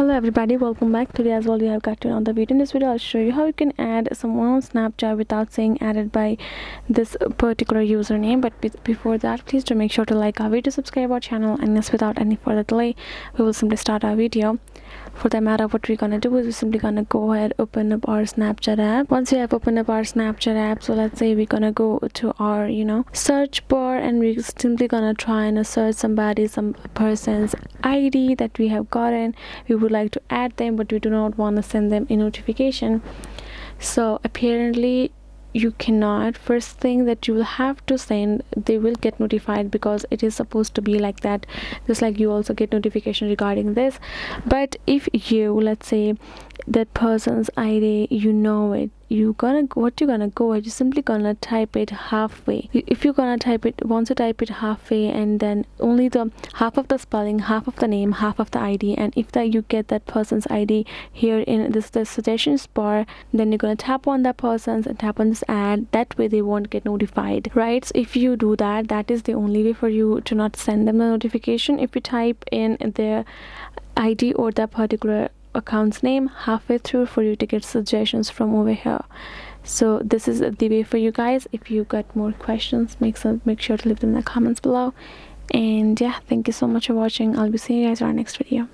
Hello everybody, welcome back. Today as well we have got to another video. In this video I'll show you how you can add someone on Snapchat without saying added by this particular username. But before that, please do make sure to like our video, subscribe our channel, and yes, without any further delay we will simply start our video. For that matter, what we're gonna do is we're simply gonna go ahead, open up our Snapchat app. Once we have opened up our Snapchat app, so let's say we're gonna go to our search bar, and we're simply gonna try and search some person's ID that we have gotten. We would like to add them, but we do not want to send them a notification. So apparently you cannot. First thing that you will have to send, they will get notified because it is supposed to be like that, just like you also get notification regarding this. But if you, let's say that person's ID, you know it, you're simply gonna type it halfway. If you're gonna type it, once you type it halfway, and then only the half of the spelling, half of the name, half of the ID, and if that you get that person's ID here in the suggestions bar, then you're gonna tap on that person's and tap on this ad. That way they won't get notified, right? So if you do that, that is the only way for you to not send them the notification. If you type in their ID or that particular account's name halfway through, for you to get suggestions from over here. So this is the way for you guys. If you got more questions, make sure to leave them in the comments below. And yeah, thank you so much for watching. I'll be seeing you guys in our next video.